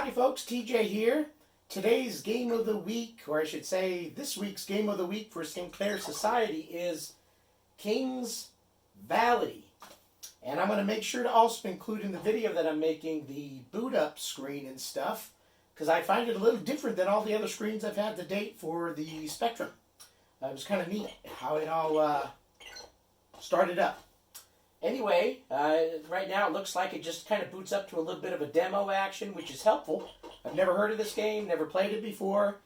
Howdy folks, TJ here. Today's game of the week, or I should say this week's game of the week for Sinclair Society is Kings Valley. And I'm going to make sure to also include in the video that I'm making the boot up screen and stuff, because I find it a little different than all the other screens I've had to date for the Spectrum. It was kind of neat how it all started up. Anyway, right now it looks like it just kind of boots up to a little bit of a demo action, which is helpful. I've never heard of this game, never played it before.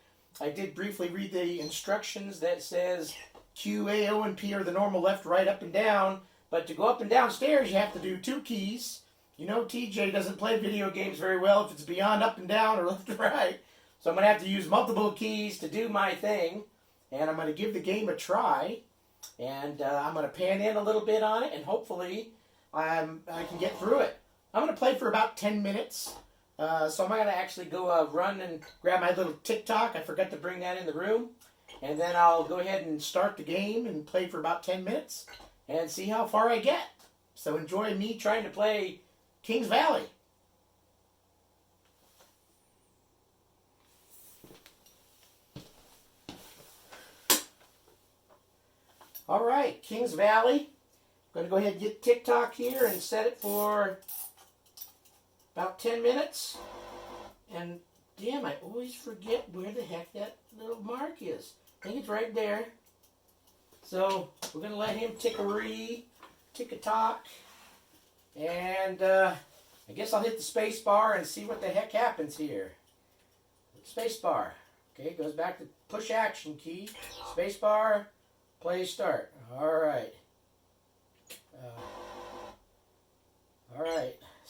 I did briefly read the instructions that says Q, A, O, and P are the normal left, right, up, and down. But to go up and down stairs, you have to do two keys. You know, TJ doesn't play video games very well if it's beyond up and down or left and right. So I'm going to have to use multiple keys to do my thing. And I'm going to give the game a try. And I'm going to pan in a little bit on it, and hopefully I can get through it. I'm going to play for about 10 minutes. So I'm going to actually go run and grab my little TikTok. I forgot to bring that in the room. And then I'll go ahead and start the game and play for about 10 minutes and see how far I get. So enjoy me trying to play Kings Valley. All right, Kings Valley. I'm going to go ahead and get TikTok here and set it for about 10 minutes. And damn, I always forget where the heck that little mark is. I think it's right there. So we're going to let him tick-a-talk. And I guess I'll hit the space bar and see what the heck happens here. Space bar. Okay, goes back to push action key. Space bar. Play start. All right.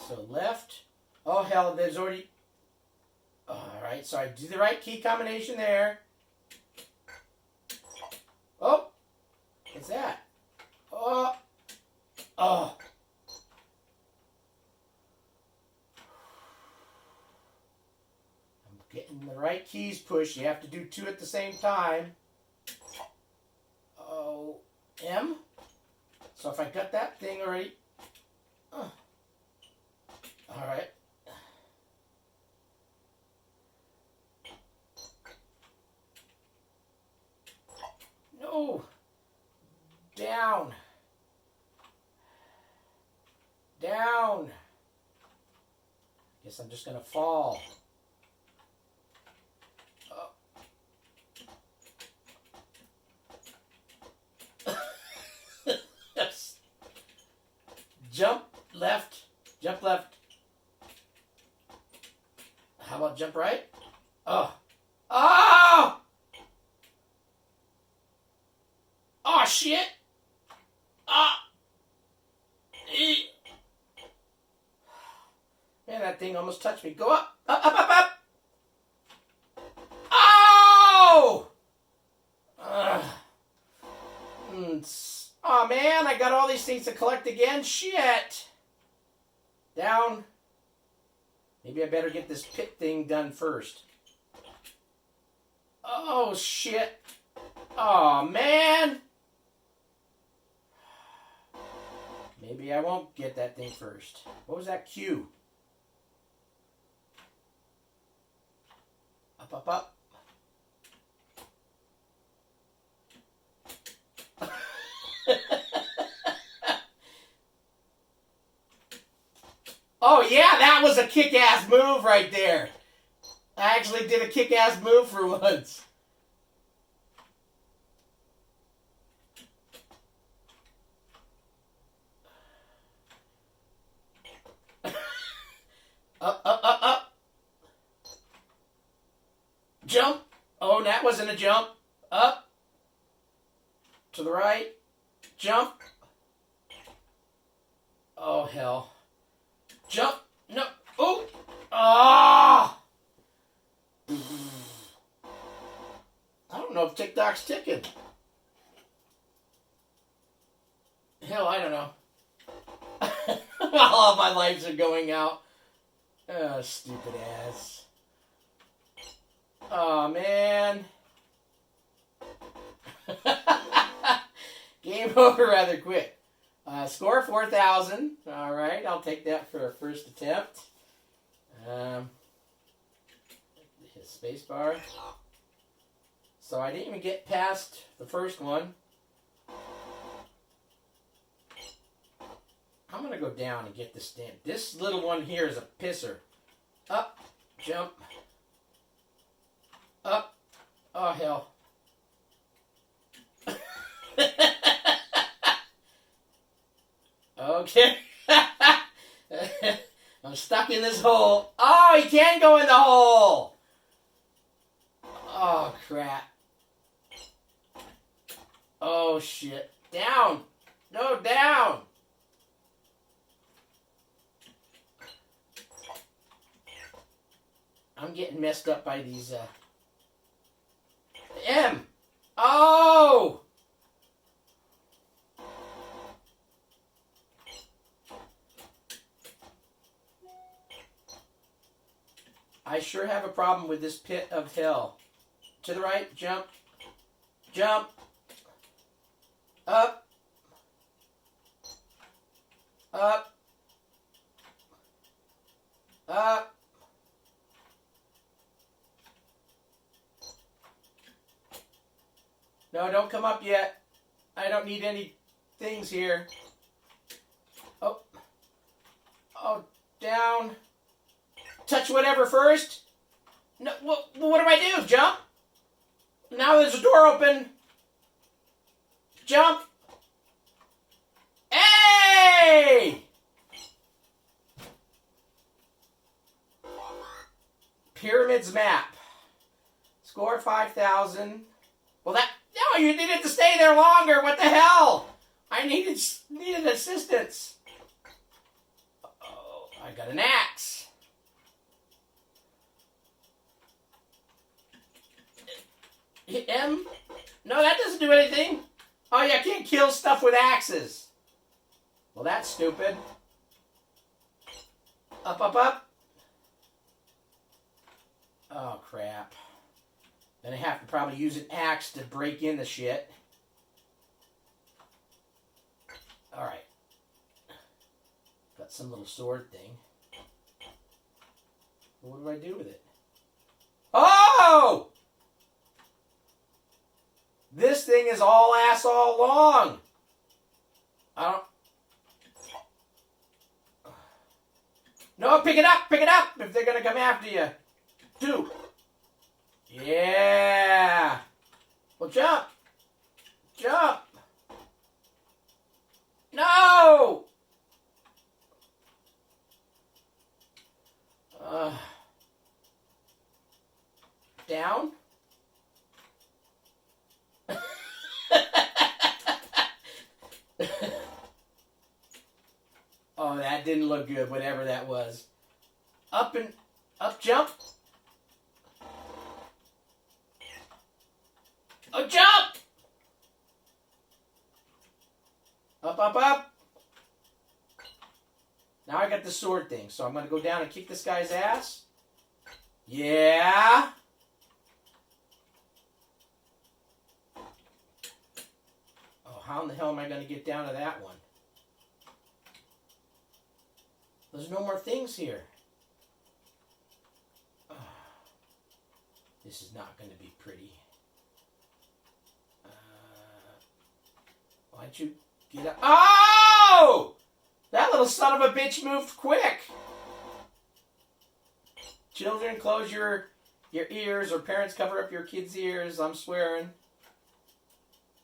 So left. Oh hell, there's already. All right. So I do the right key combination there. Oh, what's that? Oh. I'm getting the right keys pushed. You have to do two at the same time. M. So if I got that thing already. All right. No. Down. Down. Guess I'm just going to fall. Jump left, jump left. How about jump right? Oh. Oh! Oh, shit! Ah! Man, that thing almost touched me. Go up! Up, up, up, up! Oh! Oh man, I got all these things to collect again. Shit. Down. Maybe I better get this pit thing done first. Oh shit. Oh man. Maybe I won't get that thing first. What was that Q? Up, up, up. Oh yeah, that was a kick-ass move right there. I actually did a kick-ass move for once. Up, up, up, up. Jump. Oh, that wasn't a jump. Up. To the right. Jump. Oh, hell. Jump. No. Oh. Ah. I don't know if TikTok's ticking. Hell, I don't know. All of my lives are going out. Oh, stupid ass. Oh, man. Game over rather quick. Score 4,000. All right, I'll take that for a first attempt. Spacebar. So I didn't even get past the first one. I'm going to go down and get this stamp. This little one here is a pisser. Up, jump, up. Oh, hell. Okay. I'm stuck in this hole. Oh, he can go in the hole. Oh, crap. Oh, shit. Down. No, down. I'm getting messed up by these, M. Oh! I sure have a problem with this pit of hell. To the right, jump. Jump. Up. Up. Up. No, don't come up yet. I don't need any things here. Oh. Oh, down. Touch whatever first. No, what do I do? Jump? Now there's a door open. Jump. Hey! Pyramids map. Score 5,000. Well, that... No, you needed to stay there longer. What the hell? I needed assistance. Oh, I got an axe. Hit M? No, that doesn't do anything. Oh, yeah, I can't kill stuff with axes. Well, that's stupid. Up, up, up. Oh, crap. Then I have to probably use an axe to break in the shit. Alright. Got some little sword thing. What do I do with it? Oh! This thing is all ass all long. I don't... No, pick it up if they're going to come after you. Do. Yeah. Well, jump. Jump. No. Down. Oh, that didn't look good, whatever that was. Up and up, jump. Oh, jump! Up, up, up. Now I got the sword thing, so I'm going to go down and kick this guy's ass. Yeah. Oh, how in the hell am I going to get down to that one? There's no more things here. Oh, this is not going to be pretty. Why'd you get up? Oh! That little son of a bitch moved quick. Children, close your ears, or parents cover up your kids' ears. I'm swearing.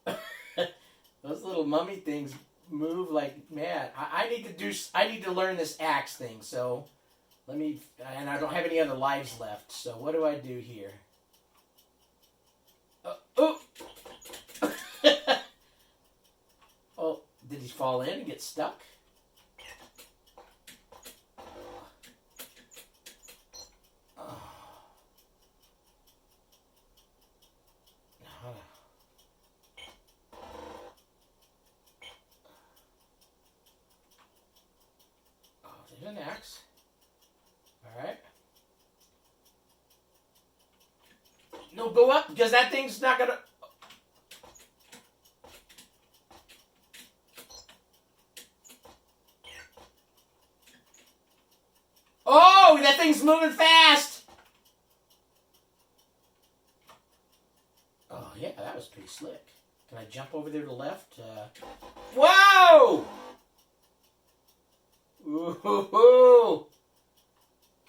Those little mummy things move like mad. I need to learn this axe thing. So let me. And I don't have any other lives left. So what do I do here? Oh. Oh, did he fall in and get stuck? Oh. Oh, there's an axe. All right. No, go up, because that thing's not gonna... Oh, that thing's moving fast! was pretty slick. Can I jump over there to the left? Whoa! Ooh!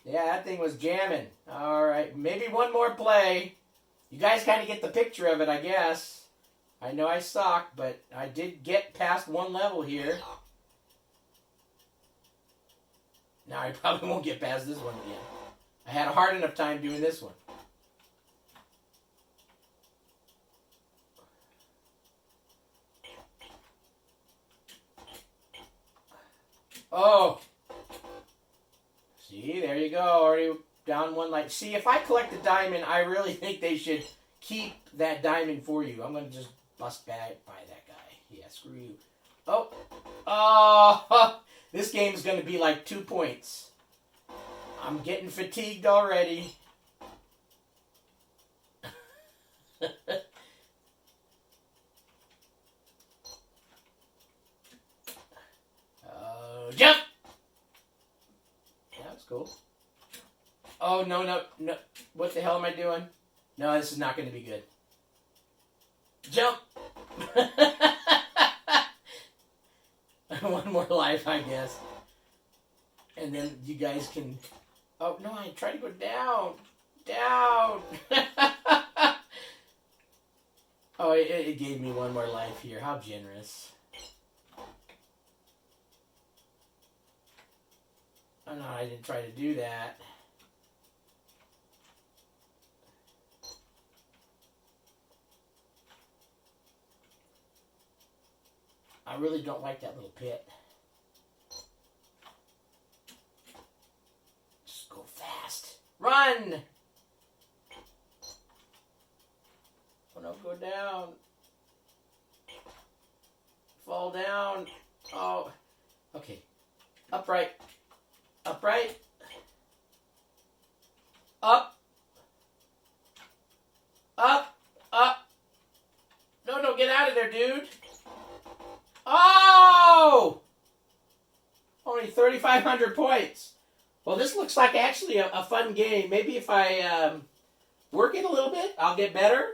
Yeah, that thing was jamming. All right, maybe one more play. You guys kind of get the picture of it, I guess. I know I suck, but I did get past one level here. Now I probably won't get past this one again. I had a hard enough time doing this one. Oh! See, there you go. Already down one light. See, if I collect a diamond, I really think they should keep that diamond for you. I'm going to just bust back by that guy. Yeah, screw you. Oh! Oh! This game is going to be like 2 points. I'm getting fatigued already. Jump! Yeah, that's cool. Oh, no, no, no. What the hell am I doing? No, this is not going to be good. Jump! One more life, I guess. And then you guys can... Oh, no, I tried to go down. Down! Oh, it gave me one more life here. How generous. Oh, no, I didn't try to do that. I really don't like that little pit. Just go fast. Run! Oh no, go down. Fall down. Oh. Okay. Upright. Upright. Up. Up. Up. No, no, get out of there, dude. Oh! Only 3,500 points. Well, this looks like actually a fun game. Maybe if I work it a little bit, I'll get better.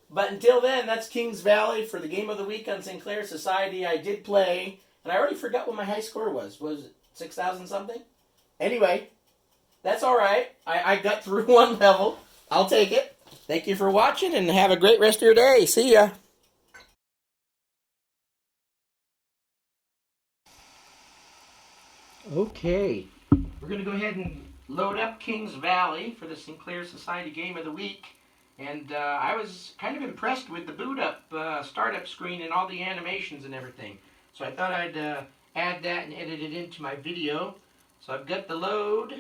But until then, that's Kings Valley for the Game of the Week on Sinclair Society. I did play, and I already forgot what my high score was. Was it 6,000 something? Anyway, that's all right. I got through one level. I'll take it. Thank you for watching, and have a great rest of your day. See ya. Okay, we're going to go ahead and load up Kings Valley for the Sinclair Society Game of the Week. And I was kind of impressed with the boot up, startup screen and all the animations and everything. So I thought I'd add that and edit it into my video. So I've got the load,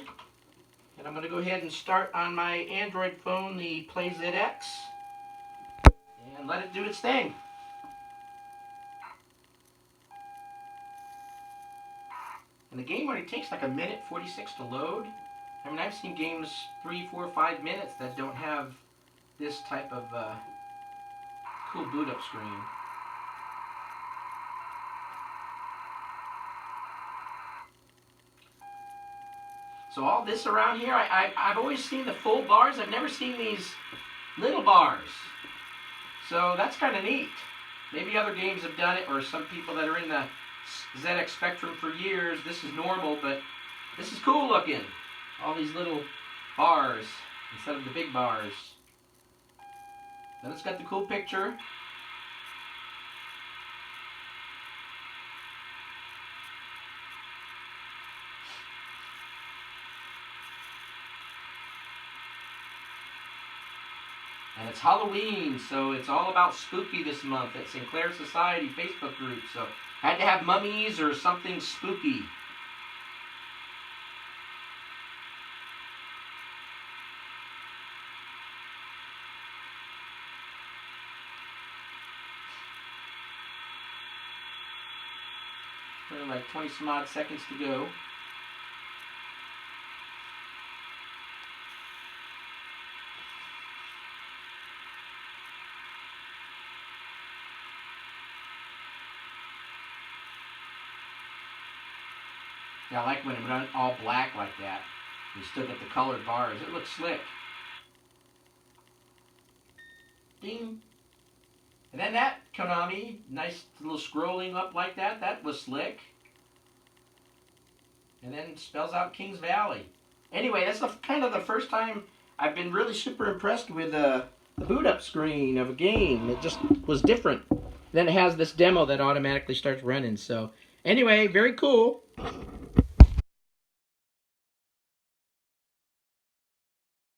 and I'm going to go ahead and start on my Android phone, the Play ZX, and let it do its thing. And the game only takes like 1:46 to load. I mean, I've seen games 3, 4, 5 minutes that don't have this type of cool boot up screen. So all this around here, I've always seen the full bars. I've never seen these little bars. So that's kind of neat. Maybe other games have done it, or some people that are in the zxspectrum for years. This is normal, but this is cool looking. All these little bars instead of the big bars. Then it's got the cool picture. And it's Halloween, so it's all about spooky this month at Sinclair Society Facebook group. So had to have mummies or something spooky. Only like 20 some odd seconds to go. Yeah, I like when it runs all black like that. You still get the colored bars. It looks slick. Ding. And then that Konami, nice little scrolling up like that. That was slick. And then spells out Kings Valley. Anyway, that's kind of the first time I've been really super impressed with the boot up screen of a game. It just was different. Then it has this demo that automatically starts running. So anyway, very cool.